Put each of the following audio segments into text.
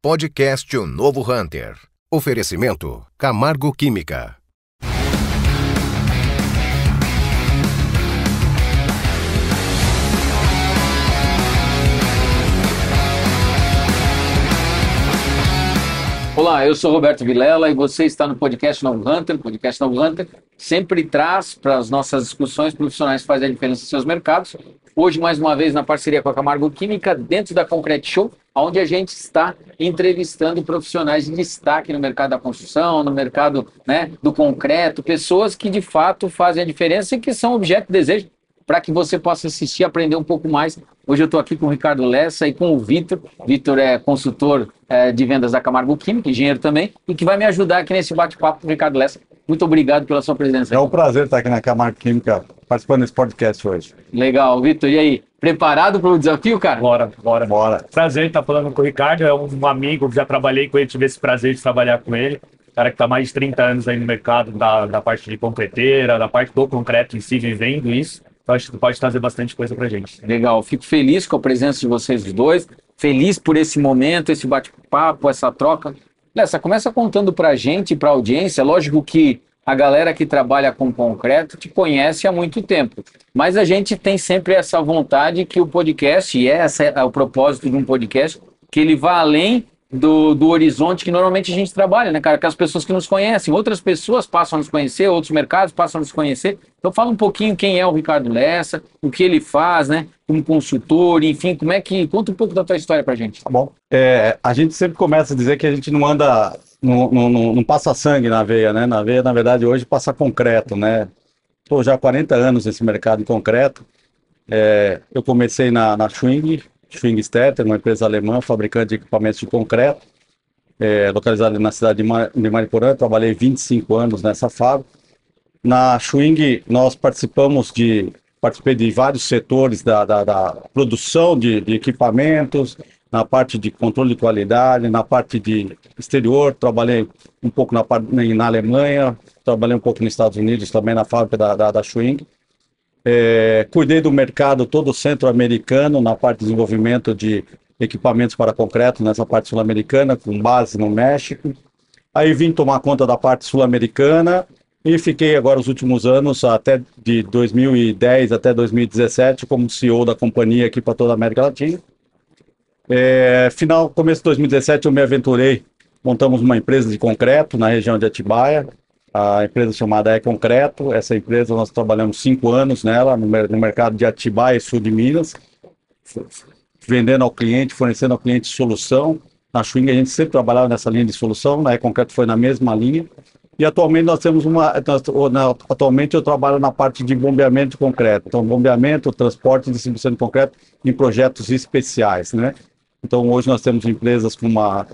Podcast O Novo Hunter. Oferecimento Camargo Química. Olá, eu sou Roberto Vilela e você está no Podcast Novo Hunter. O Podcast Novo Hunter sempre traz para as nossas discussões profissionais que fazem a diferença em seus mercados. Hoje, mais uma vez, na parceria com a Camargo Química, dentro da Concrete Show, onde a gente está entrevistando profissionais de destaque no mercado da construção, no mercado, do concreto, pessoas que de fato fazem a diferença e que são objeto de desejo para que você possa assistir e aprender um pouco mais. Hoje eu estou aqui com o Ricardo Lessa e com o Vitor. Vitor é consultor de vendas da Camargo Química, engenheiro também, e que vai me ajudar aqui nesse bate-papo com o Ricardo Lessa. Muito obrigado pela sua presença. É um prazer estar aqui na Camargo Química, participando desse podcast hoje. Legal, Vitor. E aí, preparado para o desafio, cara? Bora. Prazer estar falando com o Ricardo, é um amigo, já trabalhei com ele, tive esse prazer de trabalhar com ele. Cara que está mais de 30 anos aí no mercado da parte de concreteira, da parte do concreto em si, vivendo isso. Então, acho que pode trazer bastante coisa pra gente. Legal, fico feliz com a presença de vocês dois, feliz por esse momento, esse bate-papo, essa troca. Lessa, começa contando pra gente e pra audiência. Lógico que a galera que trabalha com concreto te conhece há muito tempo, mas a gente tem sempre essa vontade que o podcast, e esse é o propósito de um podcast, que ele vá além do horizonte que normalmente a gente trabalha, né, cara? Que as pessoas que nos conhecem, outras pessoas passam a nos conhecer, outros mercados passam a nos conhecer. Então fala um pouquinho quem é o Ricardo Lessa, o que ele faz, né, como consultor, enfim, conta um pouco da tua história pra gente. Tá bom. A gente sempre começa a dizer que a gente não anda, não passa sangue na veia, né? Na veia, na verdade, hoje passa concreto, né? Estou já há 40 anos nesse mercado de concreto. Eu comecei na Schwingstetter, uma empresa alemã, fabricante de equipamentos de concreto, localizada na cidade de Mariporã. Trabalhei 25 anos nessa fábrica. Na Schwing, nós participei de vários setores da produção de equipamentos, na parte de controle de qualidade, na parte de exterior. Trabalhei um pouco na Alemanha, trabalhei um pouco nos Estados Unidos, também na fábrica da Schwing. Cuidei do mercado todo centro-americano na parte de desenvolvimento de equipamentos para concreto nessa parte sul-americana, com base no México. Aí vim tomar conta da parte sul-americana e fiquei agora os últimos anos, até de 2010 até 2017, como CEO da companhia aqui para toda a América Latina. Começo de 2017 eu me aventurei, montamos uma empresa de concreto na região de Atibaia, a empresa chamada E-Concreto. Essa empresa nós trabalhamos 5 anos nela, no mercado de Atibaia e sul de Minas, vendendo ao cliente, fornecendo ao cliente solução. Na Schwing a gente sempre trabalhava nessa linha de solução, na E-Concreto foi na mesma linha. E atualmente atualmente eu trabalho na parte de bombeamento de concreto. Então, bombeamento, transporte e distribuição de concreto em projetos especiais, né? Então, hoje nós temos empresas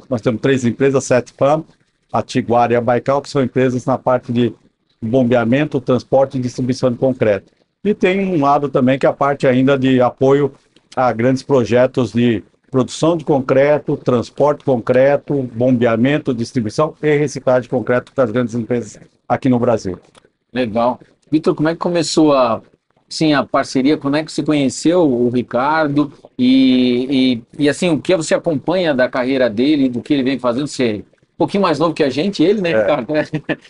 nós temos 3 empresas, CETPAM, a Tiguara e a Baikal, que são empresas na parte de bombeamento, transporte e distribuição de concreto. E tem um lado também que é a parte ainda de apoio a grandes projetos de produção de concreto, transporte de concreto, bombeamento, distribuição e reciclagem de concreto para as grandes empresas aqui no Brasil. Legal. Vitor, como é que começou a parceria? Como é que você conheceu o Ricardo? E assim, o que você acompanha da carreira dele, do que ele vem fazendo? Você um pouquinho mais novo que a gente, ele, né, Ricardo?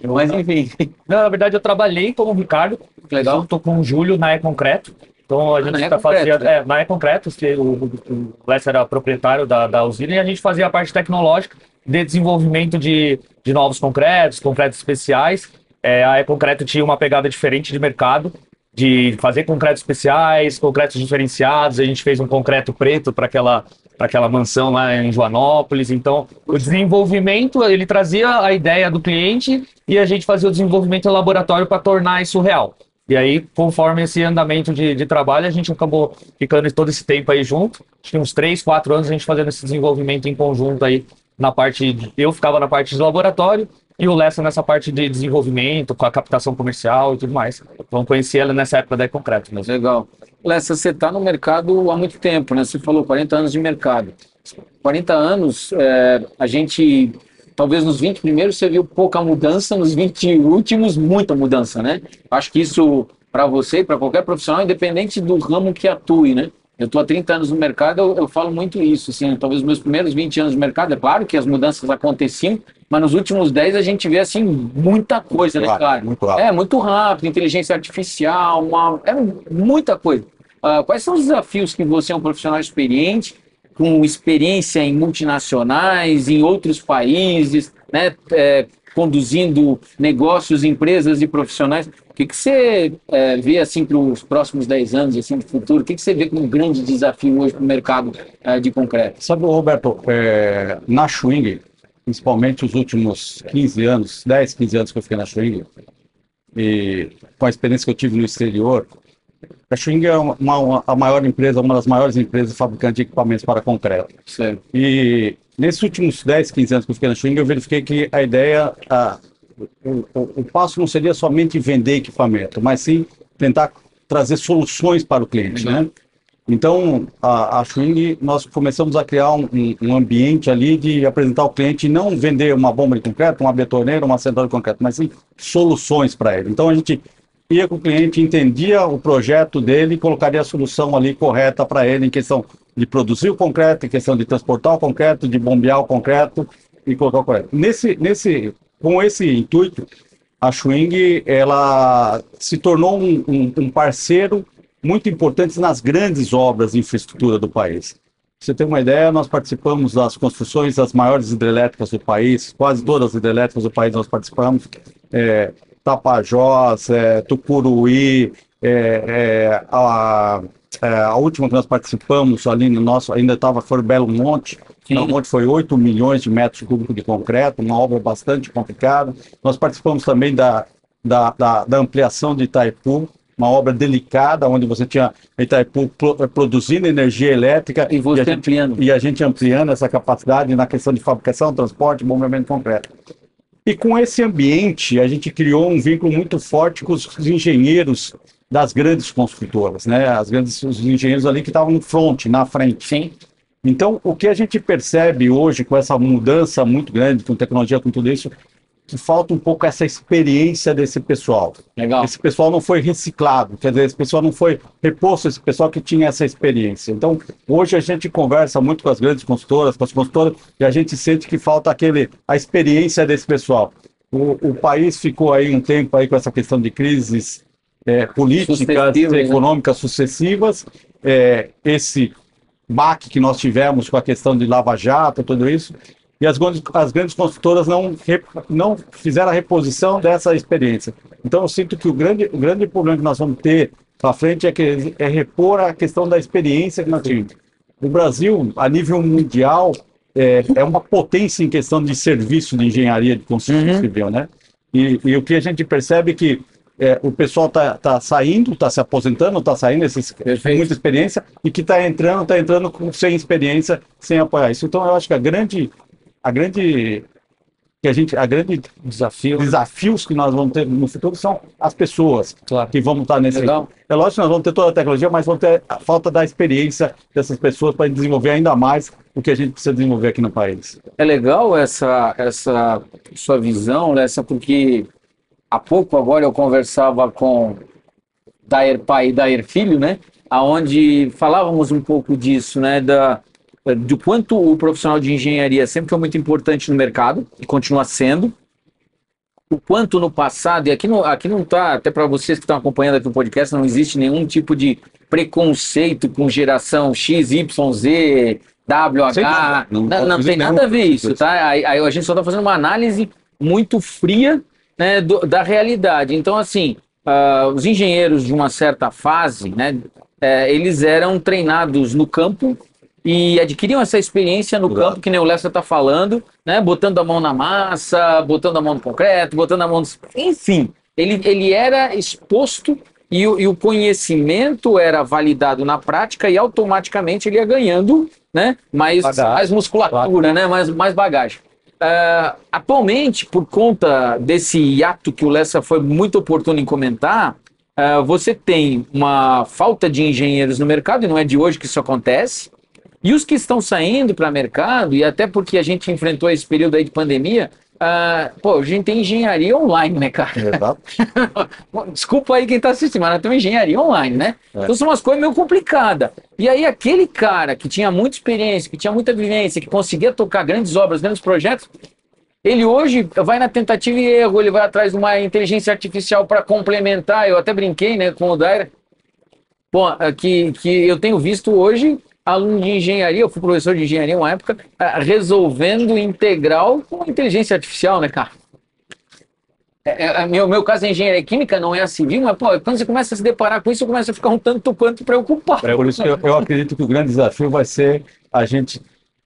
Mas enfim. Não, na verdade, eu trabalhei com o Ricardo, legal. Junto com o Júlio na E-Concreto. Então a gente fazia na E-Concreto, o Lessa era proprietário da usina, e a gente fazia a parte tecnológica de desenvolvimento de novos concretos especiais. A E-Concreto tinha uma pegada diferente de mercado, de fazer concretos especiais, concretos diferenciados. A gente fez um concreto preto para aquela mansão lá em Joanópolis. Então, o desenvolvimento, ele trazia a ideia do cliente e a gente fazia o desenvolvimento em laboratório para tornar isso real. E aí, conforme esse andamento de trabalho, a gente acabou ficando todo esse tempo aí junto. Acho que uns 3, 4 anos a gente fazendo esse desenvolvimento em conjunto aí eu ficava na parte de laboratório e o Lessa nessa parte de desenvolvimento, com a captação comercial e tudo mais. Vamos conhecer ela nessa época da E-Concreto. Mas... Legal. Lessa, você está no mercado há muito tempo, né? Você falou 40 anos de mercado. 40 anos, a gente... Talvez nos 20 primeiros você viu pouca mudança, nos 20 últimos muita mudança, né? Acho que isso, para você e para qualquer profissional, independente do ramo que atue, né? Eu estou há 30 anos no mercado, eu falo muito isso, assim, talvez os meus primeiros 20 anos no mercado, é claro que as mudanças aconteciam, mas nos últimos 10 a gente vê, assim, muita coisa, né, cara? Muito rápido. É, muito rápido, inteligência artificial, muita coisa. Quais são os desafios que você é um profissional experiente, com experiência em multinacionais, em outros países, né, conduzindo negócios, empresas e profissionais? O que você vê assim para os próximos 10 anos, assim, de futuro? O que você vê como um grande desafio hoje para o mercado de concreto? Sabe, Roberto, na Schwing, principalmente os últimos 15 anos, 10, 15 anos que eu fiquei na Schwing, e com a experiência que eu tive no exterior, a Schwing é a maior empresa, uma das maiores empresas fabricantes de equipamentos para concreto. Certo. E nesses últimos 10, 15 anos que eu fiquei na Schwing, eu verifiquei que a ideia, o passo não seria somente vender equipamento, mas sim tentar trazer soluções para o cliente, né? Então, a Schwing, nós começamos a criar um ambiente ali de apresentar ao cliente, não vender uma bomba de concreto, uma betoneira, uma central de concreto, mas sim soluções para ele. Então, a gente ia com o cliente, entendia o projeto dele e colocaria a solução ali correta para ele em questão de produzir o concreto, em questão de transportar o concreto, de bombear o concreto e colocar o concreto. Com esse intuito, a Schwing, ela se tornou um parceiro muito importante nas grandes obras de infraestrutura do país. Pra você ter uma ideia, nós participamos das construções das maiores hidrelétricas do país, quase todas as hidrelétricas do país nós participamos, Tapajós, Tucuruí, a última que nós participamos ali no nosso, ainda foi Belo Monte. Belo Monte foi 8 milhões de metros cúbicos de concreto, uma obra bastante complicada. Nós participamos também da ampliação de Itaipu, uma obra delicada, onde você tinha Itaipu produzindo energia elétrica e a gente ampliando essa capacidade na questão de fabricação, transporte e bombeamento de concreto. E com esse ambiente, a gente criou um vínculo muito forte com os engenheiros das grandes construtoras, né? Os engenheiros ali que estavam no front, na frente. Sim. Então, o que a gente percebe hoje com essa mudança muito grande, com tecnologia, com tudo isso, que falta um pouco essa experiência desse pessoal. Legal. Esse pessoal não foi reciclado, quer dizer, esse pessoal não foi reposto, esse pessoal que tinha essa experiência. Então, hoje a gente conversa muito com as grandes consultoras, e a gente sente que falta a experiência desse pessoal. O país ficou aí um tempo aí com essa questão de crises políticas, econômicas sucessivas, esse baque que nós tivemos com a questão de Lava Jato, tudo isso, e as grandes construtoras não fizeram a reposição dessa experiência. Então eu sinto que o grande problema que nós vamos ter para frente é repor a questão da experiência que nós tínhamos. O Brasil, a nível mundial, é uma potência em questão de serviço de engenharia de construção civil, né? E o que a gente percebe é que o pessoal está saindo, está se aposentando, está saindo com muita experiência, e que está entrando sem experiência, sem apoiar isso. Então eu acho que desafios que nós vamos ter no futuro são as pessoas que vão estar nesse. Legal. É lógico que nós vamos ter toda a tecnologia, mas vamos ter a falta da experiência dessas pessoas para desenvolver ainda mais o que a gente precisa desenvolver aqui no país. É legal essa sua visão, Lessa, porque há pouco agora eu conversava com Dair pai e Dair filho, né? Aonde falávamos um pouco disso, né? Do quanto o profissional de engenharia sempre foi muito importante no mercado e continua sendo. O quanto no passado, e aqui não está, até para vocês que estão acompanhando aqui o podcast, não existe nenhum tipo de preconceito com geração X, Y, Z, WH. Não tem nada a ver isso, tá? Aí a gente só está fazendo uma análise muito fria, né, da realidade. Então, assim, os engenheiros de uma certa fase, né, eles eram treinados no campo e adquiriam essa experiência no campo, que nem o Lessa está falando, né, botando a mão na massa, botando a mão no concreto, botando a mão no... Enfim, ele era exposto e o conhecimento era validado na prática e automaticamente ele ia ganhando, né, mais musculatura, né, mais bagagem. Atualmente, por conta desse hiato que o Lessa foi muito oportuno em comentar, você tem uma falta de engenheiros no mercado, e não é de hoje que isso acontece, e os que estão saindo para o mercado, e até porque a gente enfrentou esse período aí de pandemia, Pô, a gente tem engenharia online, né, cara? Exato. Desculpa aí quem tá assistindo, mas nós temos engenharia online, né? É. Então são umas coisas meio complicadas. E aí aquele cara que tinha muita experiência, que tinha muita vivência, que conseguia tocar grandes obras, grandes projetos, ele hoje vai na tentativa e erro, ele vai atrás de uma inteligência artificial para complementar. Eu até brinquei, né, com o Daira, bom, que eu tenho visto hoje aluno de engenharia, eu fui professor de engenharia uma época, resolvendo integral com inteligência artificial, né, cara? Meu caso é engenharia química, não é a civil, mas, pô, quando você começa a se deparar com isso, começa a ficar um tanto quanto preocupado. Por isso que eu acredito que o grande desafio vai ser a gente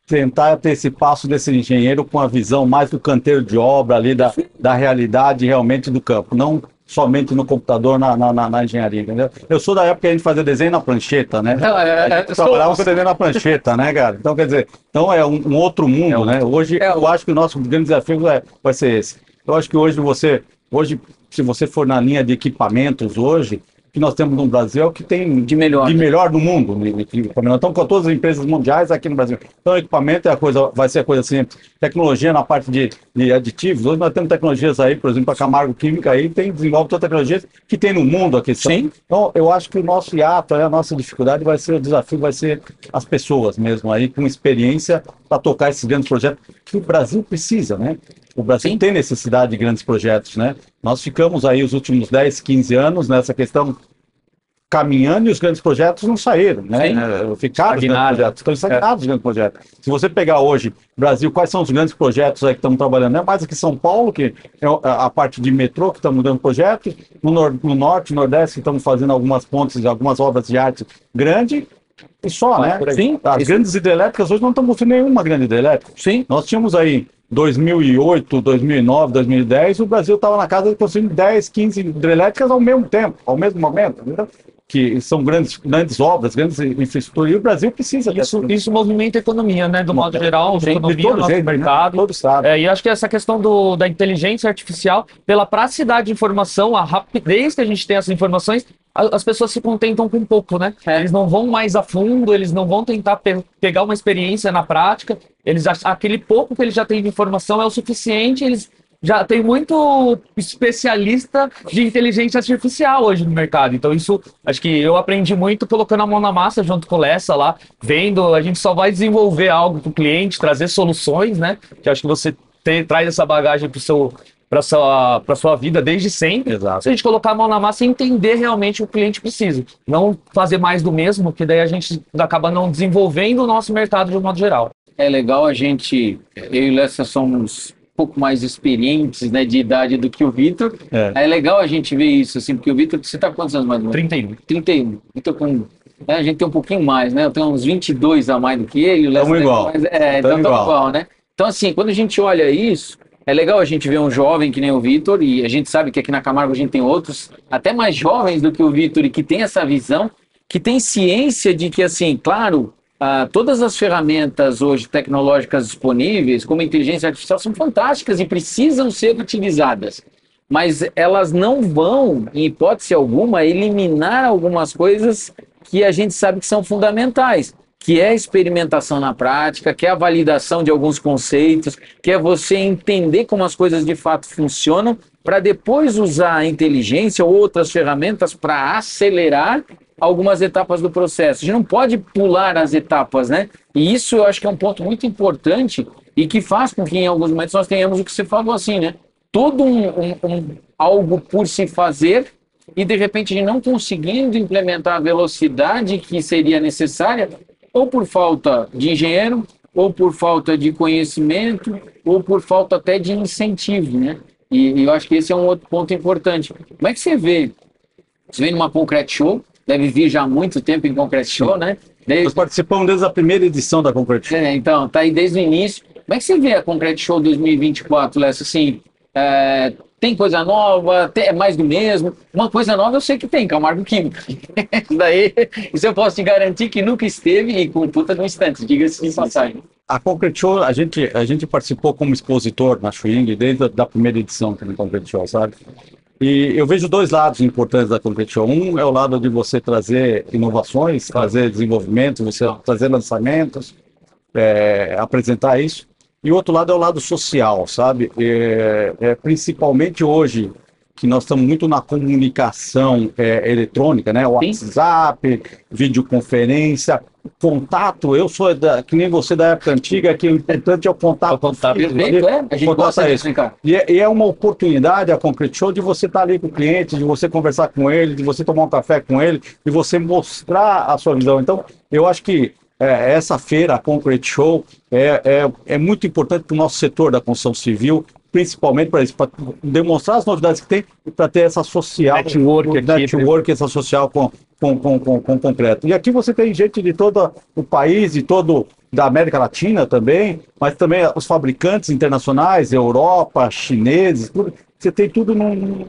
tentar ter esse passo desse engenheiro com a visão mais do canteiro de obra ali, da realidade realmente do campo, não somente no computador, na engenharia, entendeu? Eu sou da época que a gente fazia desenho na prancheta, né? A gente trabalhava com desenho na prancheta, né, cara? Então, quer dizer, é um outro mundo, né? Hoje, eu acho que o nosso grande desafio vai ser esse. Eu acho que hoje, se você for na linha de equipamentos hoje, que nós temos no Brasil é o que tem de melhor no mundo. Nós estamos com todas as empresas mundiais aqui no Brasil. Então, equipamento vai ser a coisa simples. Tecnologia na parte de aditivos. Hoje nós temos tecnologias aí, por exemplo, a Camargo Química aí desenvolve todas as tecnologias que tem no mundo aqui. Sim. Então, eu acho que o nosso hiato, a nossa dificuldade o desafio vai ser as pessoas mesmo aí, com experiência para tocar esses grandes projetos que o Brasil precisa, né? O Brasil tem necessidade de grandes projetos, né? Nós ficamos aí os últimos 10, 15 anos nessa questão caminhando e os grandes projetos não saíram, né? Ficaram os grandes projetos, estão estagnados os grandes projetos. Se você pegar hoje, Brasil, quais são os grandes projetos aí que estamos trabalhando? É mais aqui em São Paulo, que é a parte de metrô, que estamos dando projeto, no norte, nordeste, que estamos fazendo algumas pontes, algumas obras de arte grande, e só, né? Sim. As grandes hidrelétricas hoje não estamos construindo nenhuma grande hidrelétrica. Sim. Nós tínhamos aí 2008, 2009, 2010, o Brasil estava na casa de construir 10, 15 hidrelétricas ao mesmo tempo, ao mesmo momento, entendeu? Que são grandes obras, grandes infraestruturas, e o Brasil precisa disso. Isso movimenta a economia, né? Do modo geral, a economia, nosso mercado. Todo estado. E acho que essa questão da inteligência artificial, pela praticidade de informação, a rapidez que a gente tem essas informações, as pessoas se contentam com pouco, né? Eles não vão mais a fundo, eles não vão tentar pegar uma experiência na prática, aquele pouco que eles já têm de informação é o suficiente, eles já tem muito especialista de inteligência artificial hoje no mercado. Então isso, acho que eu aprendi muito colocando a mão na massa junto com o Lessa lá, vendo, a gente só vai desenvolver algo para o cliente, trazer soluções, né? Que acho que você traz essa bagagem para sua vida desde sempre. Exato. Se a gente colocar a mão na massa e entender realmente o que o cliente precisa. Não fazer mais do mesmo, que daí a gente acaba não desenvolvendo o nosso mercado de um modo geral. É legal eu e o Lessa somos pouco mais experientes, né, de idade do que o Vitor. É legal a gente ver isso, assim, porque o Vitor, você tá quantos anos mais ou menos? 31. 31. Vitor a gente tem um pouquinho mais, né? Eu tenho uns 22 a mais do que ele. Estamos igual. Então igual, né? Então, assim, quando a gente olha isso, é legal a gente ver um jovem que nem o Vitor, e a gente sabe que aqui na Camargo a gente tem outros, até mais jovens do que o Vitor, e que tem essa visão, que tem ciência de que, assim, claro, todas as ferramentas hoje tecnológicas disponíveis, como a inteligência artificial, são fantásticas e precisam ser utilizadas. Mas elas não vão, em hipótese alguma, eliminar algumas coisas que a gente sabe que são fundamentais, que é a experimentação na prática, que é a validação de alguns conceitos, que é você entender como as coisas de fato funcionam, para depois usar a inteligência ou outras ferramentas para acelerar algumas etapas do processo. A gente não pode pular as etapas, né? E isso eu acho que é um ponto muito importante e que faz com que em alguns momentos nós tenhamos o que você falou assim, né? Todo algo por se fazer e de repente a gente não conseguindo implementar a velocidade que seria necessária, ou por falta de engenheiro, ou por falta de conhecimento, ou por falta até de incentivo, né? E eu acho que esse é um outro ponto importante. Como é que você vê? Você vê numa Concrete Show, deve vir já há muito tempo em Concrete Show, né? Nós participamos desde a primeira edição da Concrete Show. Então, tá aí desde o início. Como é que você vê a Concrete Show 2024, Lessa? Assim, tem coisa nova, é mais do mesmo. Uma coisa nova eu sei que tem, Camargo Química. Isso eu posso te garantir que nunca esteve e com puta no instante, diga-se de passagem. A Concrete Show, a gente participou como expositor na Schwing desde a primeira edição da Concrete Show, sabe? E eu vejo dois lados importantes da Concrete Show. Um é o lado de você trazer inovações, trazer desenvolvimento, você trazer lançamentos, apresentar isso. E o outro lado é o lado social, sabe? Principalmente hoje, que nós estamos muito na comunicação eletrônica, né? O WhatsApp, videoconferência, contato. Eu sou que nem você da época antiga, que o importante é o contato. Perfeito, a gente gosta disso, né, cara? E é uma oportunidade, a Concrete Show, de você estar ali com o cliente, de você conversar com ele, de você tomar um café com ele, de você mostrar a sua visão. Então, eu acho que essa feira, a Concrete Show, é muito importante para o nosso setor da construção civil, principalmente para isso, para demonstrar as novidades que tem e para ter essa social, network essa social com concreto. E aqui você tem gente de todo o país, da América Latina também, mas também os fabricantes internacionais, Europa, chineses, tudo. Você tem tudo num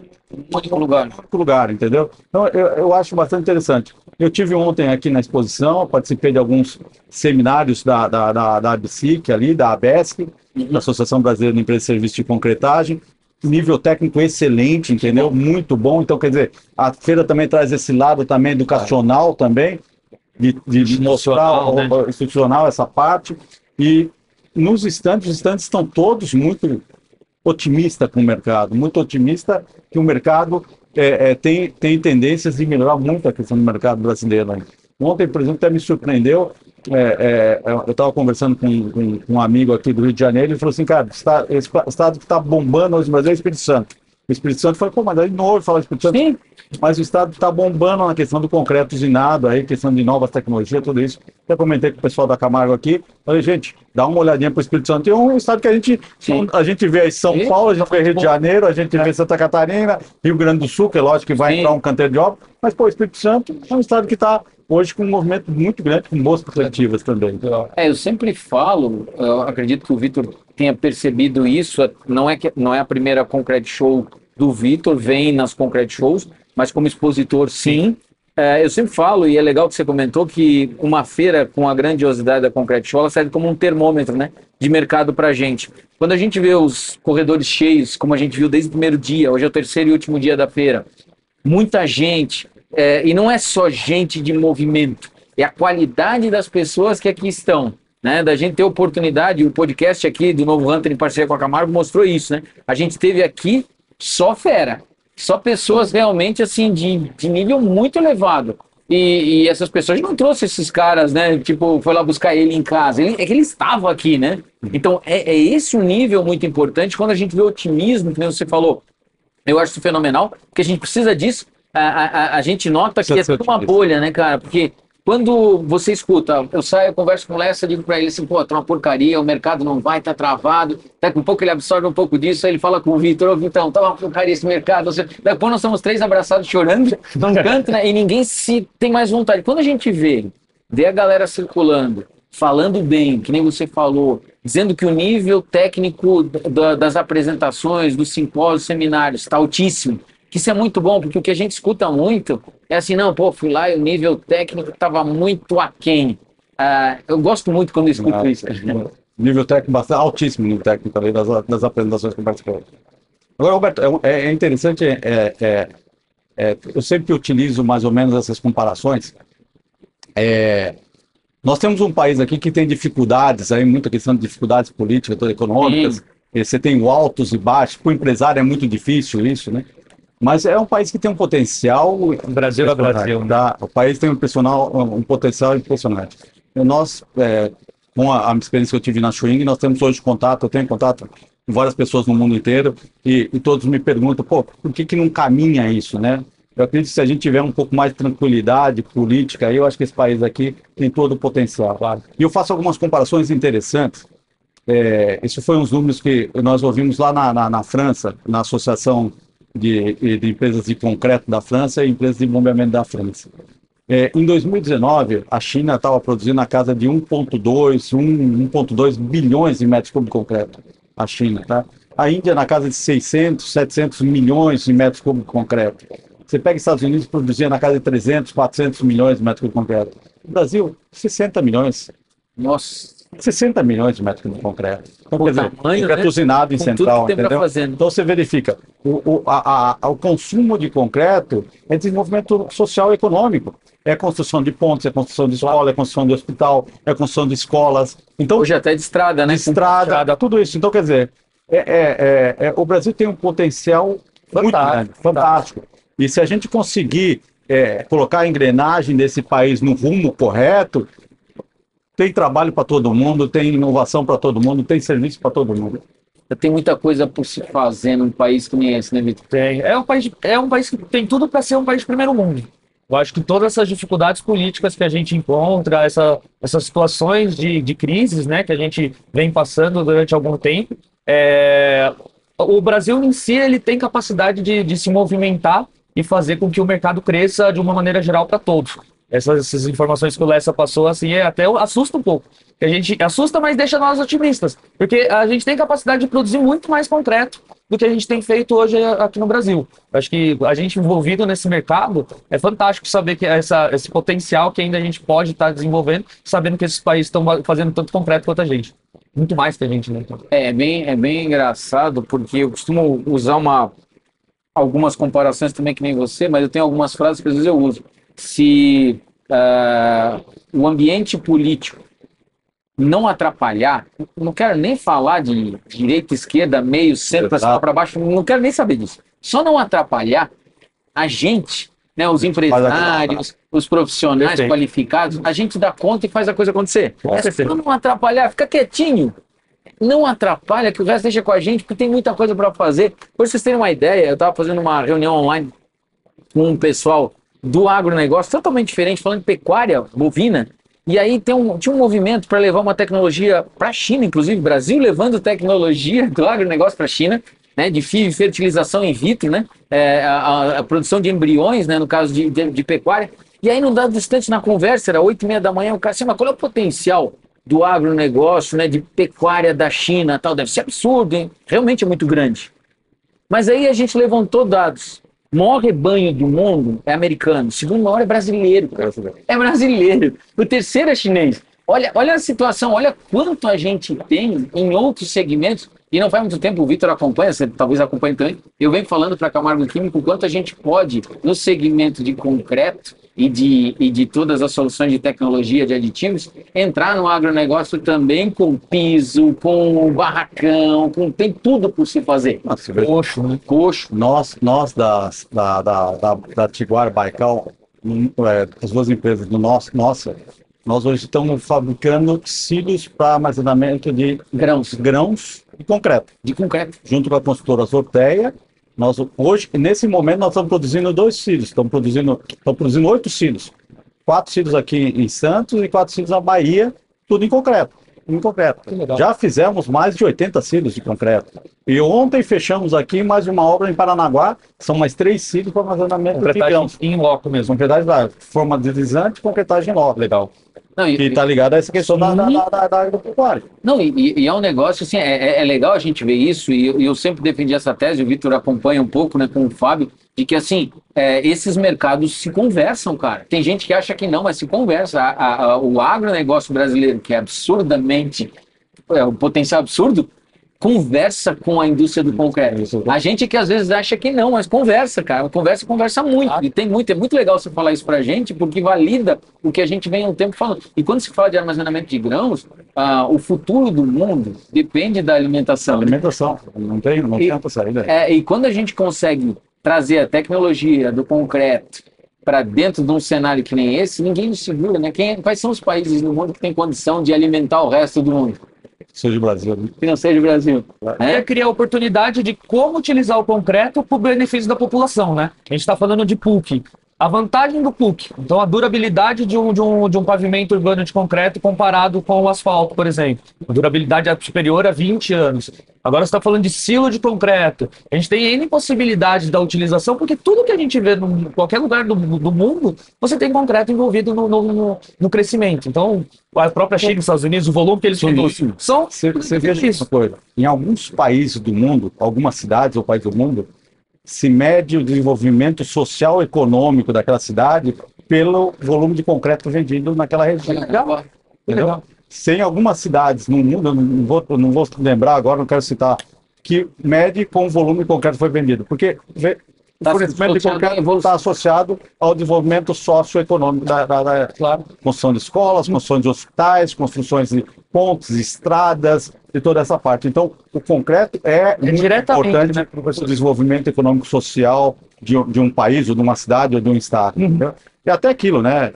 único lugar, entendeu? Então eu acho bastante interessante. Eu tive ontem aqui na exposição, participei de alguns seminários da ABSIC ali, da ABESC, da Associação Brasileira de Empresas de Serviços de Concretagem, nível técnico excelente, entendeu? Muito bom. Então, quer dizer, a feira também traz esse lado também educacional também, de mostrar institucional essa parte. E nos estandes, os estandes estão todos muito otimistas com o mercado, muito otimista que o mercado tem tendências de melhorar muito a questão do mercado brasileiro. Né? Ontem, por exemplo, até me surpreendeu, eu estava conversando com um amigo aqui do Rio de Janeiro, ele falou assim, cara, o estado que está bombando hoje no Brasil é o Espírito Santo. O Espírito Santo foi, mas aí não ouve falar do Espírito Santo. Sim. Mas o estado está bombando na questão do concreto usinado, aí, questão de novas tecnologias, tudo isso. Até comentei com o pessoal da Camargo aqui. Falei, gente, dá uma olhadinha para o Espírito Santo. É um estado que a gente vê aí São Paulo, a gente vê Rio de Janeiro, a gente vê Santa Catarina, Rio Grande do Sul, que é lógico que vai entrar um canteiro de obra. Mas, pô, o Espírito Santo é um estado que está hoje com um movimento muito grande, com boas perspectivas também. Eu sempre falo, eu acredito que o Vitor tenha percebido isso, não é a primeira Concrete Show do Vitor, vem nas Concrete Shows, mas como expositor, sim. Eu sempre falo, e é legal que você comentou, que uma feira com a grandiosidade da Concrete Show, ela serve como um termômetro, né, de mercado para a gente. Quando a gente vê os corredores cheios, como a gente viu desde o primeiro dia, hoje é o terceiro e último dia da feira, muita gente, e não é só gente de movimento, é a qualidade das pessoas que aqui estão, né, da gente ter oportunidade, o podcast aqui do Novo Hunter em parceria com a Camargo mostrou isso, né, a gente teve aqui só fera, só pessoas realmente assim de nível muito elevado, e essas pessoas não trouxe esses caras, né, tipo, foi lá buscar ele em casa, é que ele estava aqui, né, então é esse um nível muito importante. Quando a gente vê otimismo, que você falou, eu acho isso fenomenal, porque a gente precisa disso. A gente nota que é tudo uma bolha, né, cara? Porque quando você escuta, eu saio, eu converso com o Lessa, digo pra ele assim, pô, tá uma porcaria, o mercado não vai, tá travado, daqui a pouco ele absorve um pouco disso, aí ele fala com o Vitor, ô Vitão, tá uma porcaria esse mercado, daqui a pouco nós estamos três abraçados chorando num canto, né, e ninguém se tem mais vontade. Quando a gente vê a galera circulando, falando bem, que nem você falou, dizendo que o nível técnico das apresentações, dos simpósios, seminários, está altíssimo, que isso é muito bom, porque o que a gente escuta muito é assim, não, pô, fui lá e o nível técnico estava muito aquém. Eu gosto muito quando eu escuto isso. Nível técnico bastante altíssimo, nível técnico ali das apresentações que eu participei. Agora, Roberto, é interessante, eu sempre utilizo mais ou menos essas comparações. Nós temos um país aqui que tem dificuldades, aí, muita questão de dificuldades políticas, econômicas. Você tem altos e baixos. Para o empresário é muito difícil isso, né? Mas é um país que tem um potencial. Brasil é Brasil. Tá? O país tem um potencial impressionante. Nós, com a experiência que eu tive na Schwing, nós temos hoje contato, eu tenho contato com várias pessoas no mundo inteiro, e todos me perguntam, pô, por que não caminha isso, né? Eu acredito que se a gente tiver um pouco mais de tranquilidade política, eu acho que esse país aqui tem todo o potencial. Claro. E eu faço algumas comparações interessantes. Isso foi uns números que nós ouvimos lá na França, na Associação de Empresas de Concreto da França e Empresas de Bombeamento da França. Em 2019, a China estava produzindo na casa de 1,2 bilhões de metros cúbicos de concreto. A China, tá? A Índia na casa de 600, 700 milhões de metros cúbicos de concreto. Você pega os Estados Unidos, produzia na casa de 300, 400 milhões de metros cúbicos de concreto. No Brasil, 60 milhões. Nossa. 60 milhões de metros de concreto. Então, O quer dizer, tamanho, fica né? tuzinado em Com central, tudo que tem pra entendeu? fazer, né? Então você verifica, o consumo de concreto é desenvolvimento social e econômico. É construção de pontes, é construção de escola, é construção de hospital, é construção de escolas. Então, Hoje até de estrada, né? de estrada, tudo isso. Então, quer dizer, o Brasil tem um potencial muito grande, fantástico. E se a gente conseguir colocar a engrenagem desse país no rumo correto, tem trabalho para todo mundo, tem inovação para todo mundo, tem serviço para todo mundo. Tem muita coisa por se fazer num país que nem esse, né, Vitor? Tem. É um país que tem tudo para ser um país de primeiro mundo. Eu acho que todas essas dificuldades políticas que a gente encontra, essas situações de crises, né, que a gente vem passando durante algum tempo, o Brasil em si ele tem capacidade de se movimentar e fazer com que o mercado cresça de uma maneira geral para todos. Essas informações que o Lessa passou, assim, até assusta um pouco. A gente assusta, mas deixa nós otimistas. Porque a gente tem capacidade de produzir muito mais concreto do que a gente tem feito hoje aqui no Brasil. Acho que a gente envolvido nesse mercado, é fantástico saber que esse potencial que ainda a gente pode estar desenvolvendo, sabendo que esses países estão fazendo tanto concreto quanto a gente. Muito mais que a gente, né? É bem engraçado, porque eu costumo usar algumas comparações também que nem você, mas eu tenho algumas frases que às vezes eu uso. Se o ambiente político não atrapalhar, não quero nem falar de direita, esquerda, meio, centro, para cima, para baixo, não quero nem saber disso. Só não atrapalhar a gente, né, os empresários, os profissionais qualificados, a gente dá conta e faz a coisa acontecer. Só não atrapalhar, fica quietinho. Não atrapalha, que o resto deixa com a gente, porque tem muita coisa para fazer. Por vocês terem uma ideia, eu estava fazendo uma reunião online com um pessoal do agronegócio totalmente diferente, falando de pecuária bovina, e aí tinha um movimento para levar uma tecnologia para a China, inclusive Brasil levando tecnologia do agronegócio para a China, né, de fertilização in vitro, né, a produção de embriões, né, no caso de pecuária. E aí, num dado instante na conversa, era 8h30 da manhã, o cara disse, mas qual é o potencial do agronegócio, né, de pecuária da China, tal? Deve ser absurdo, hein? Realmente é muito grande. Mas aí a gente levantou dados. O maior rebanho do mundo é americano. O segundo maior é brasileiro. É brasileiro. O terceiro é chinês. Olha a situação, olha quanto a gente tem em outros segmentos. E não faz muito tempo, o Vitor acompanha, você talvez acompanhe também. Eu venho falando para a Camargo Química o quanto a gente pode, no segmento de concreto e de todas as soluções de tecnologia, de aditivos, entrar no agronegócio também com piso, com barracão, tem tudo por se fazer. Coxo, né? Coxo. Nós da Tiguar Baikal, as duas empresas nós hoje estamos fabricando silos para armazenamento de grãos e concreto. De concreto. Junto com a construtora Sorteia. Hoje, nesse momento, nós estamos produzindo 2 silos. Estamos produzindo 8 silos. 4 silos aqui em Santos e 4 silos na Bahia, tudo em concreto. Já fizemos mais de 80 silos de concreto. E ontem fechamos aqui mais uma obra em Paranaguá, são mais 3 silos para armazenamento de grãos. Em loco mesmo. Concretagem da forma deslizante e concretagem em loco. Legal. Não, que está ligado a essa questão da agropecuária. Não, e é um negócio assim, é legal a gente ver isso, e eu sempre defendi essa tese, o Vitor acompanha um pouco, né, com o Fábio, de que assim, esses mercados se conversam, cara. Tem gente que acha que não, mas se conversa. O agronegócio brasileiro, que é absurdamente, o potencial absurdo, conversa com a indústria do concreto. A gente que às vezes acha que não, mas conversa, cara. Conversa muito. E é muito legal você falar isso pra gente, porque valida o que a gente vem há um tempo falando. E quando se fala de armazenamento de grãos, o futuro do mundo depende da alimentação. Alimentação, não tem outra saída. E quando a gente consegue trazer a tecnologia do concreto para dentro de um cenário que nem esse, ninguém nos segura, né? Quais são os países no mundo que têm condição de alimentar o resto do mundo? Seja o Brasil. Que não seja o Brasil. É criar a oportunidade de como utilizar o concreto para o benefício da população, né? A gente está falando de PUC. A vantagem do PUC, então a durabilidade de um pavimento urbano de concreto comparado com o asfalto, por exemplo. A durabilidade é superior a 20 anos. Agora você está falando de silo de concreto. A gente tem N possibilidades da utilização, porque tudo que a gente vê em qualquer lugar do mundo, você tem concreto envolvido no crescimento. Então, a própria China, os Estados Unidos, o volume que eles produzem são... Você veja uma coisa. Em alguns países do mundo, algumas cidades ou países do mundo, se mede o desenvolvimento social e econômico daquela cidade pelo volume de concreto vendido naquela região. Legal. tem algumas cidades no mundo, eu não vou lembrar agora, não quero citar, que mede com o volume de concreto foi vendido. Porque o fornecimento de concreto está associado ao desenvolvimento socioeconômico claro, construção de escolas, construção de hospitais, construções de pontes, estradas e toda essa parte. Então, o concreto é muito importante, né, para o desenvolvimento econômico social de um país, ou de uma cidade, ou de um estado. E até aquilo, né?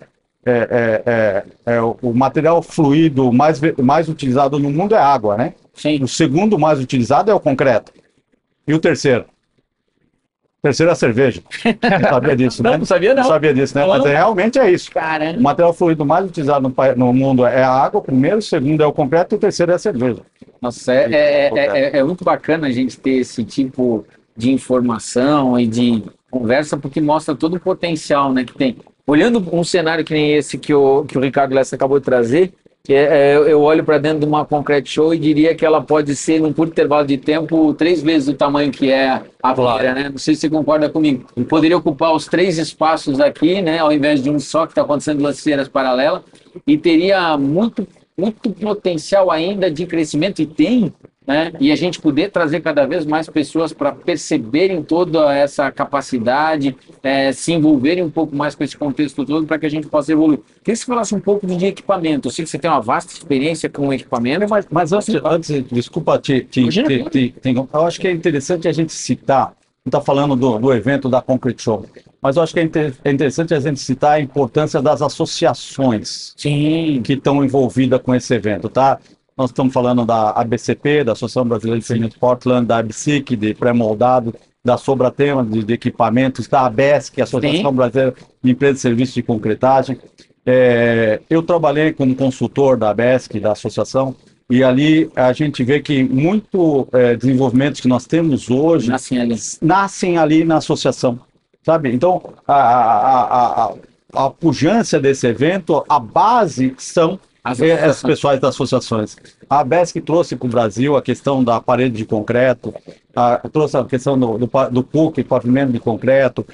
O material fluido mais utilizado no mundo é a água, né? Sim. O segundo mais utilizado é o concreto. E o terceiro? O terceiro é a cerveja. Não sabia disso, né? Não sabia, não. Não sabia disso, né? Mas realmente é isso. Caramba. O material fluido mais utilizado no mundo é a água, o primeiro, o segundo é o concreto e o terceiro é a cerveja. Nossa, é muito bacana a gente ter esse tipo de informação e de conversa, porque mostra todo o potencial, né, que tem. Olhando um cenário que nem esse que o Ricardo Lessa acabou de trazer, eu olho para dentro de uma Concrete Show e diria que ela pode ser, num curto intervalo de tempo, 3 vezes o tamanho que é a feira, né? Não sei se você concorda comigo. Poderia ocupar os 3 espaços aqui, né? Ao invés de um só, que está acontecendo duas feiras paralelas, e teria muito potencial ainda de crescimento, e tem, né? E a gente poder trazer cada vez mais pessoas para perceberem toda essa capacidade, se envolverem um pouco mais com esse contexto todo, para que a gente possa evoluir. Queria que você falasse um pouco de equipamento. Eu sei que você tem uma vasta experiência com equipamento, mas antes, desculpa eu acho que é interessante a gente citar, não está falando do evento da Concrete Show, mas eu acho que é interessante a gente citar a importância das associações que estão envolvidas com esse evento, tá? Nós estamos falando da ABCP, da Associação Brasileira de Cimento Portland, da ABSIC, de pré-moldado, da Sobratema, de equipamentos, da ABESC, Associação Brasileira de Empresas de Serviços de Concretagem. Eu trabalhei como consultor da ABESC, da associação, e ali a gente vê que muito desenvolvimentos que nós temos hoje nascem ali na associação, sabe? Então, a pujança desse evento, a base são as pessoas das associações. A ABESC trouxe para o Brasil a questão da parede de concreto, trouxe a questão do PUC, pavimento de concreto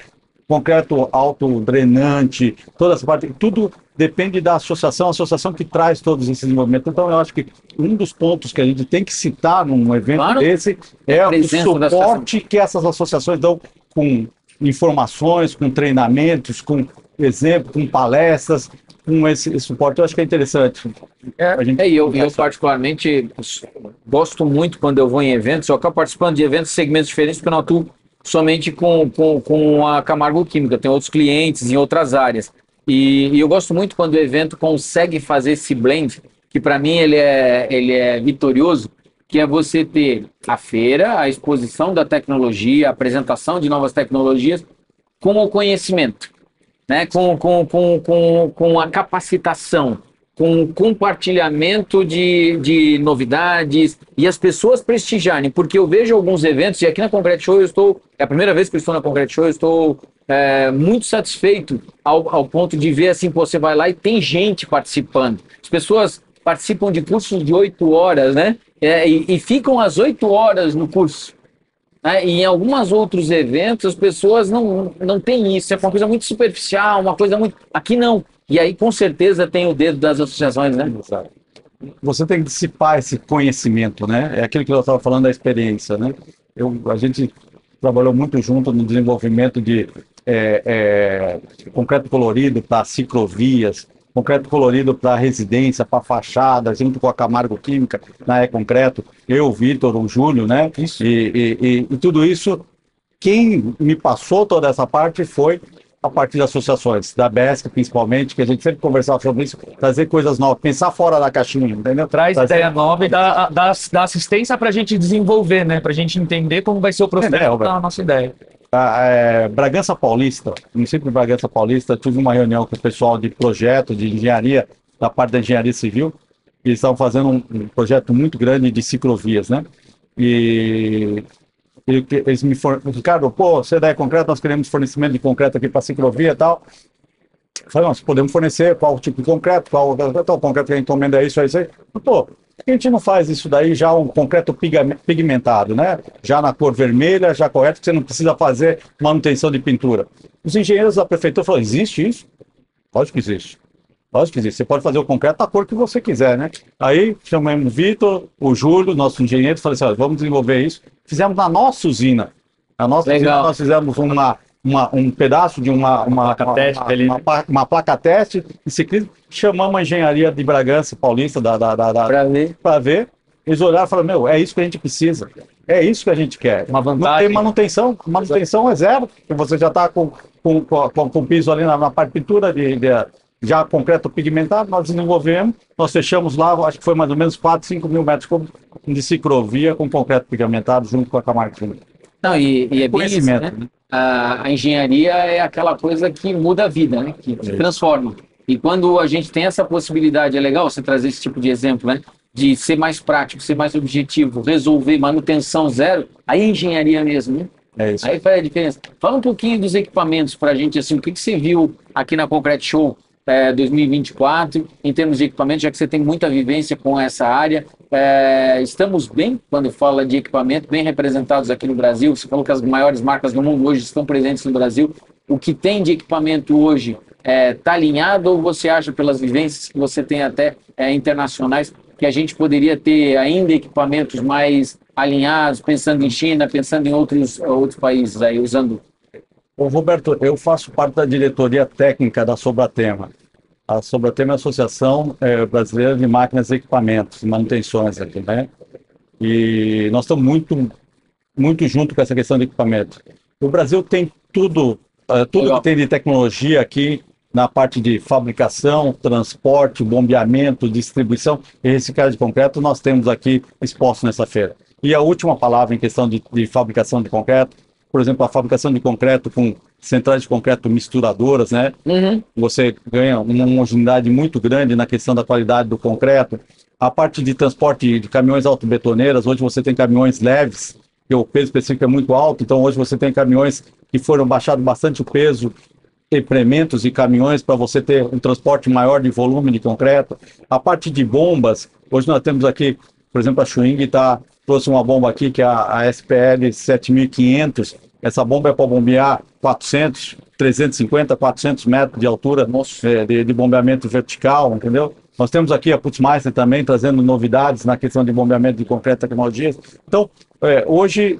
autodrenante, toda essa parte, tudo depende da associação, a associação que traz todos esses movimentos. Então, eu acho que um dos pontos que a gente tem que citar num evento desse é o suporte que essas associações dão com informações, com treinamentos, com exemplo, com palestras, com esse suporte. Eu acho que é interessante. Eu particularmente gosto muito quando eu vou em eventos, eu acabo participando de eventos em segmentos diferentes, porque eu não atuo somente com a Camargo Química, tem outros clientes em outras áreas. E eu gosto muito quando o evento consegue fazer esse blend, que para mim ele é vitorioso, que é você ter a feira, a exposição da tecnologia, a apresentação de novas tecnologias, com o conhecimento, né? com a capacitação, com o compartilhamento de novidades e as pessoas prestigiarem, porque eu vejo alguns eventos, e aqui na Concrete Show é a primeira vez que eu estou na Concrete Show, eu estou muito satisfeito ao ponto de ver assim, você vai lá e tem gente participando. As pessoas participam de cursos de 8 horas, né? E ficam às 8 horas no curso. E em alguns outros eventos, as pessoas não têm isso. É uma coisa muito superficial, uma coisa muito... Aqui não. E aí, com certeza, tem o dedo das associações, né? Exato. Você tem que dissipar esse conhecimento, né? É aquilo que eu estava falando da experiência, né? A gente trabalhou muito junto no desenvolvimento de concreto colorido para ciclovias, concreto colorido para residência, para fachada, junto com a Camargo Química, na E-Concreto, eu, o Vitor, o Júlio, né? Isso. E tudo isso, quem me passou toda essa parte foi a partir das associações, da BESC principalmente, que a gente sempre conversava sobre isso, trazer coisas novas, pensar fora da caixinha, entendeu? Traz ideia nova e dá assistência para a gente desenvolver, né? Para a gente entender como vai ser o processo da nossa ideia. Bragança Paulista, no município de Bragança Paulista, tive uma reunião com o pessoal de projeto, de engenharia, da parte da engenharia civil, e eles estavam fazendo um projeto muito grande de ciclovias, né? E eles me forneceram, Ricardo, você da E-Concreto, nós queremos fornecimento de concreto aqui para ciclovia e tal. Eu falei, nós podemos fornecer qual tipo de concreto, qual concreto que a encomenda é isso aí. Por que a gente não faz isso daí já um concreto pigmentado, né? Já na cor vermelha, já correto, que você não precisa fazer manutenção de pintura. Os engenheiros da prefeitura falaram, existe isso? Lógico que existe. Lógico que existe. Você pode fazer o concreto da cor que você quiser, né? Aí chamamos o Vitor, o Júlio, nosso engenheiro, e falei assim, olha, vamos desenvolver isso. Fizemos na nossa usina. Na nossa usina nós fizemos um pedaço de uma placa teste de ciclismo. Chamamos a engenharia de Bragança Paulista para ver. Eles olharam e falaram, meu, é isso que a gente precisa. É isso que a gente quer. Uma vantagem. Não tem manutenção. Manutenção é zero. Porque você já está com o piso ali na parte de pintura, já concreto pigmentado. Nós desenvolvemos, nós fechamos lá, acho que foi mais ou menos 4, 5 mil metros cúbicos de ciclovia com concreto pigmentado junto com a Camargo Química. Não, e é bem isso, né? A engenharia é aquela coisa que muda a vida, né? Que transforma. E quando a gente tem essa possibilidade, é legal você trazer esse tipo de exemplo, né? De ser mais prático, ser mais objetivo, resolver manutenção zero, aí é engenharia mesmo, né? É isso. Aí faz a diferença. Fala um pouquinho dos equipamentos para a gente, assim, o que você viu aqui na Concrete Show 2024, em termos de equipamento, já que você tem muita vivência com essa área. Estamos bem, quando fala de equipamento, bem representados aqui no Brasil. Você falou que as maiores marcas do mundo hoje estão presentes no Brasil. O que tem de equipamento hoje está alinhado, ou você acha, pelas vivências que você tem até internacionais, que a gente poderia ter ainda equipamentos mais alinhados, pensando em China, pensando em outros países aí, usando... Ô, Roberto, eu faço parte da diretoria técnica da Sobratema. A Sobratema é a Associação Brasileira de Máquinas e Equipamentos, e manutenções aqui, né? E nós estamos muito junto com essa questão de equipamento. O Brasil tem tudo que tem de tecnologia aqui, na parte de fabricação, transporte, bombeamento, distribuição e reciclagem de concreto, nós temos aqui exposto nessa feira. E a última palavra em questão de fabricação de concreto, por exemplo, a fabricação de concreto com centrais de concreto misturadoras, né? Uhum. Você ganha uma homogeneidade muito grande na questão da qualidade do concreto. A parte de transporte de caminhões autobetoneiras, hoje você tem caminhões leves, que o peso específico é muito alto, então hoje você tem caminhões que foram baixado bastante o peso, implementos e caminhões para você ter um transporte maior de volume de concreto. A parte de bombas, hoje nós temos aqui, por exemplo, a Schwing trouxe uma bomba aqui, que é a SPL 7500. Essa bomba é para bombear 350, 400 metros de altura de bombeamento vertical, entendeu? Nós temos aqui a Putzmeister também trazendo novidades na questão de bombeamento de concreto e tecnologias. Então, hoje,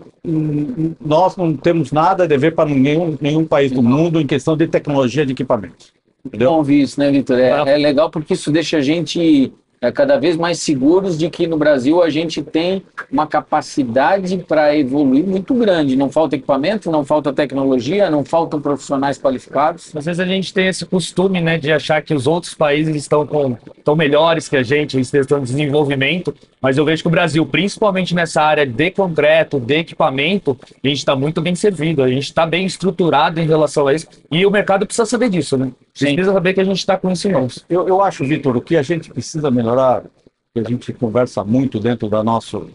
nós não temos nada a dever para nenhum país do mundo em questão de tecnologia de equipamentos. Entendeu? Bom ouvir isso, né, Vitor? É legal porque isso deixa a gente cada vez mais seguros de que no Brasil a gente tem uma capacidade para evoluir muito grande. Não falta equipamento, não falta tecnologia, não faltam profissionais qualificados. Às vezes a gente tem esse costume, né, de achar que os outros países estão melhores que a gente, em questão de desenvolvimento, mas eu vejo que o Brasil, principalmente nessa área de concreto, de equipamento, a gente está muito bem servido, a gente está bem estruturado em relação a isso, e o mercado precisa saber disso, né? Precisa saber que a gente está com isso em mãos. Eu acho, Vitor, o que a gente precisa melhorar, que a gente conversa muito dentro do nosso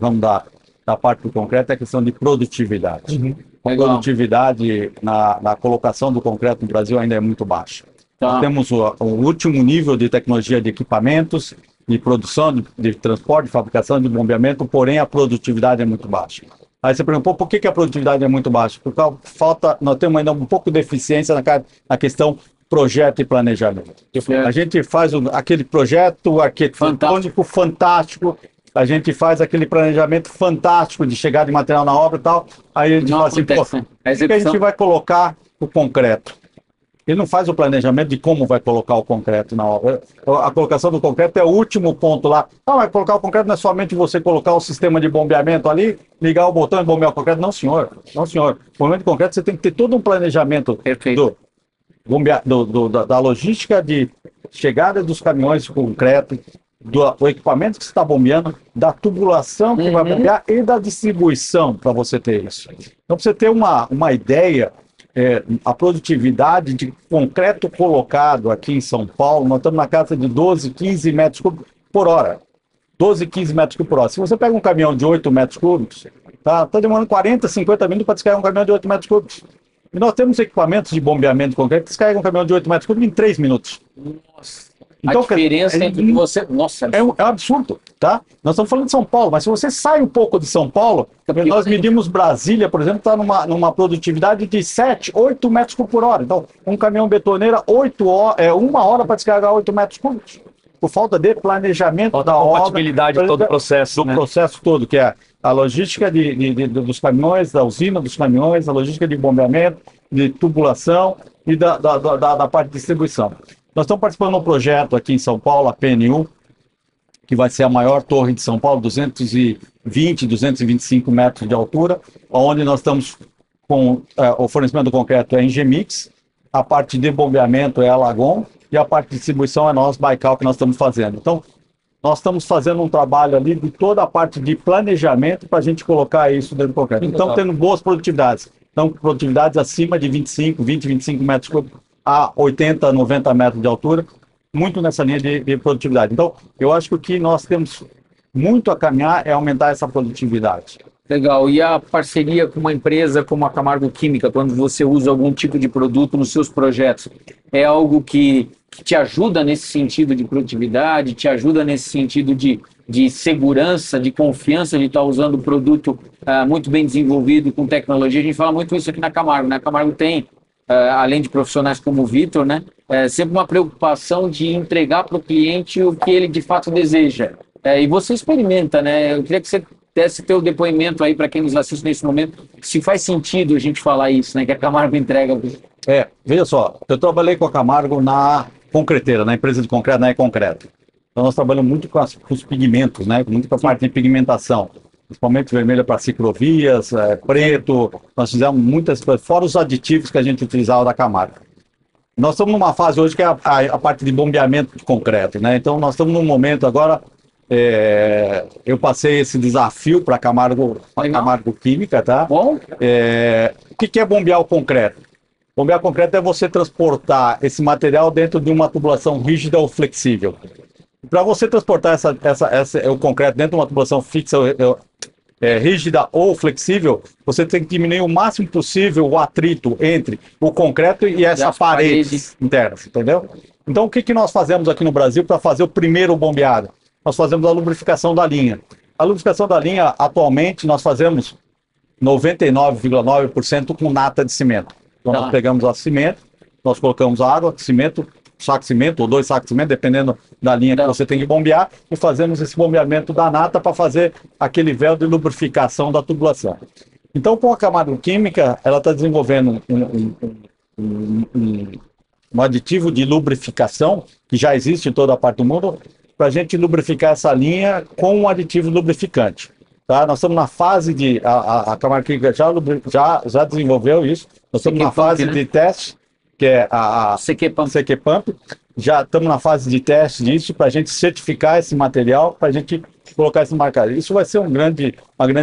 ramo da parte do concreto, é a questão de produtividade. Uhum. A produtividade na colocação do concreto no Brasil ainda é muito baixa. Nós temos o último nível de tecnologia de equipamentos, de produção, de transporte, de fabricação, de bombeamento, porém a produtividade é muito baixa. Aí você perguntou, por que a produtividade é muito baixa? Porque nós temos ainda um pouco de deficiência na questão projeto e planejamento. A gente faz aquele projeto arquitetônico fantástico, a gente faz aquele planejamento fantástico de chegada de material na obra e tal, aí a gente fala assim, por que a gente vai colocar o concreto? Ele não faz o planejamento de como vai colocar o concreto na obra. A colocação do concreto é o último ponto lá. Não, mas colocar o concreto não é somente você colocar o sistema de bombeamento ali, ligar o botão e bombear o concreto. Não, senhor. Não, senhor. O bombeamento de concreto, você tem que ter todo um planejamento da logística de chegada dos caminhões de concreto, do equipamento que você está bombeando, da tubulação que vai bombear e da distribuição para você ter isso. Então, para você ter uma ideia, a produtividade de concreto colocado aqui em São Paulo, nós estamos na casa de 12, 15 metros cúbicos por hora. 12, 15 metros cúbicos por hora. Se você pega um caminhão de 8 metros cúbicos, tá demorando 40, 50 minutos para descarregar um caminhão de 8 metros cúbicos. E nós temos equipamentos de bombeamento de concreto que descarregam um caminhão de 8 metros cúbicos em 3 minutos. Nossa. Então, a diferença entre você... Nossa, é um absurdo, tá? Nós estamos falando de São Paulo, mas se você sai um pouco de São Paulo, nós medimos Brasília, por exemplo, está numa produtividade de 7, 8 metros por hora. Então, um caminhão betoneira, 1 hora para descarregar 8 metros cúbicos. Por falta de planejamento falta da obra. compatibilidade de todo o processo. Do processo todo, que é a logística dos caminhões, da usina dos caminhões, a logística de bombeamento, de tubulação e da parte de distribuição. Nós estamos participando de um projeto aqui em São Paulo, a PNU, que vai ser a maior torre de São Paulo, 220, 225 metros de altura, onde nós estamos com o fornecimento do concreto é Engemix, a parte de bombeamento é a Lagon e a parte de distribuição é nós, Baikal, que nós estamos fazendo. Então, nós estamos fazendo um trabalho ali de toda a parte de planejamento para a gente colocar isso dentro do concreto. Então, tendo boas produtividades. Então, produtividades acima de 25 metros cúbicos a 80, 90 metros de altura, muito nessa linha de produtividade. Então, eu acho que o que nós temos muito a caminhar é aumentar essa produtividade. Legal. E a parceria com uma empresa como a Camargo Química, quando você usa algum tipo de produto nos seus projetos, é algo que te ajuda nesse sentido de produtividade, te ajuda nesse sentido de segurança, de confiança de estar usando o produto muito bem desenvolvido, com tecnologia? A gente fala muito isso aqui na Camargo, né? A Camargo tem, além de profissionais como o Vitor, né, sempre uma preocupação de entregar para o cliente o que ele de fato deseja. E você experimenta, né? Eu queria que você desse teu depoimento aí para quem nos assiste nesse momento, se faz sentido a gente falar isso, né? Que a Camargo entrega. Veja só, eu trabalhei com a Camargo na concreteira, na empresa de concreto, na E-Concreto. Então nós trabalhamos muito com os pigmentos, né? Muito com a parte de pigmentação. Principalmente vermelho para ciclovias, preto, nós fizemos muitas coisas, fora os aditivos que a gente utilizava da Camargo. Nós estamos numa fase hoje que é a parte de bombeamento de concreto, né? Então nós estamos num momento agora, eu passei esse desafio para a Camargo Química, tá? Bom. O que é bombear o concreto? Bombear concreto é você transportar esse material dentro de uma tubulação rígida ou flexível. Para você transportar o concreto dentro de uma tubulação fixa, rígida ou flexível, você tem que diminuir o máximo possível o atrito entre o concreto e essas paredes internas, entendeu? Então, o que nós fazemos aqui no Brasil para fazer o primeiro bombeado? Nós fazemos a lubrificação da linha. A lubrificação da linha, atualmente, nós fazemos 99,9% com nata de cimento. Então, nós pegamos o cimento, nós colocamos água, cimento, saco de cimento ou 2 sacos de cimento, dependendo da linha que você tem que bombear, e fazemos esse bombeamento da nata para fazer aquele véu de lubrificação da tubulação. Então, com a Camargo Química, ela está desenvolvendo um aditivo de lubrificação, que já existe em toda a parte do mundo, para a gente lubrificar essa linha com um aditivo lubrificante. Tá? Nós estamos na fase de... A Camargo Química já desenvolveu isso. Nós estamos na fase de teste, que é a CQ Pump. Já estamos na fase de teste disso para a gente certificar esse material, para a gente colocar esse marcado. Isso vai ser uma grande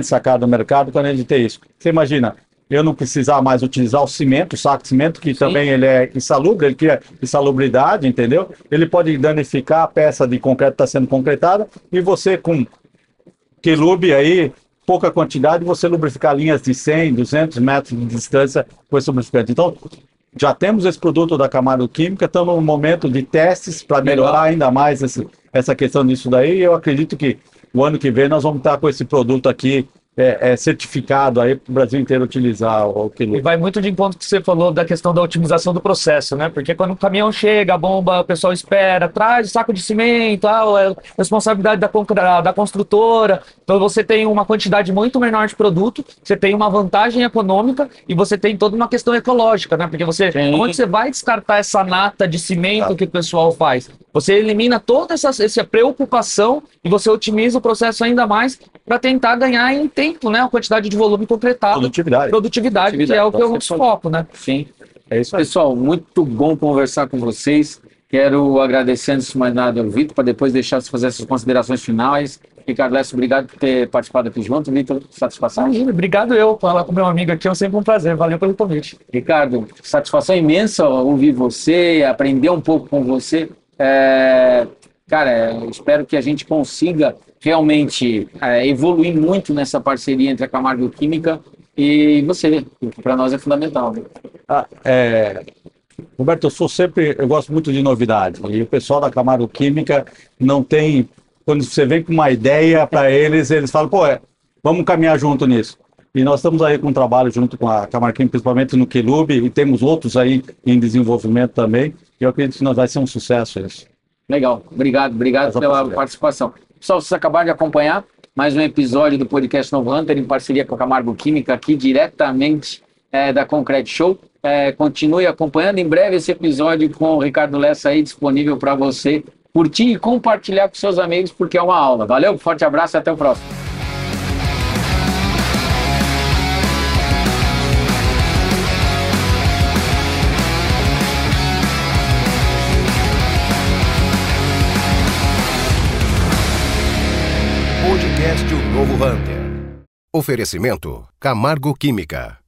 sacada do mercado quando a gente tem isso. Você imagina, eu não precisar mais utilizar o cimento, o saco de cimento, que também ele é insalubre, ele cria insalubridade, entendeu? Ele pode danificar a peça de concreto que está sendo concretada, e você com quelube aí, pouca quantidade, você lubrificar linhas de 100, 200 metros de distância com esse lubrificante. Então, já temos esse produto da Camargo Química, estamos no momento de testes para melhorar ainda mais essa questão disso daí, e eu acredito que o ano que vem nós vamos estar com esse produto aqui certificado aí para o Brasil inteiro utilizar o quilô. E vai muito de encontro que você falou da questão da otimização do processo, né? Porque quando o caminhão chega, a bomba, o pessoal espera, traz saco de cimento, é responsabilidade da construtora. Então você tem uma quantidade muito menor de produto, você tem uma vantagem econômica e você tem toda uma questão ecológica, né? Porque onde você vai descartar essa nata de cimento que o pessoal faz? Você elimina toda essa preocupação e você otimiza o processo ainda mais para tentar ganhar em tempo, né? A quantidade de volume concretado. Produtividade, que é o que eu foco, né? Sim. É isso aí. Pessoal, muito bom conversar com vocês. Quero agradecer, antes de mais nada, ao Vitor, para depois deixar de fazer essas considerações finais. Ricardo Lessa, obrigado por ter participado aqui junto. Vitor, satisfação? Imagina, obrigado eu. Falar com meu amigo aqui é sempre um prazer. Valeu pelo convite. Ricardo, satisfação imensa ouvir você, aprender um pouco com você. Cara, espero que a gente consiga realmente evoluir muito nessa parceria entre a Camargo Química e você, que para nós é fundamental. Né? Roberto, eu gosto muito de novidade. E o pessoal da Camargo Química não tem. Quando você vem com uma ideia para eles falam, pô, vamos caminhar junto nisso. E nós estamos aí com um trabalho junto com a Camargo Química, principalmente no Quelub, e temos outros aí em desenvolvimento também. E eu acredito que vai ser um sucesso isso. Legal, obrigado pela participação. Pessoal, vocês acabaram de acompanhar mais um episódio do podcast Novo Hunter em parceria com a Camargo Química, aqui diretamente da Concrete Show. Continue acompanhando. Em breve esse episódio com o Ricardo Lessa aí disponível para você curtir e compartilhar com seus amigos, porque é uma aula. Valeu, forte abraço e até o próximo. Podcast O Novo Hunter. Oferecimento Camargo Química.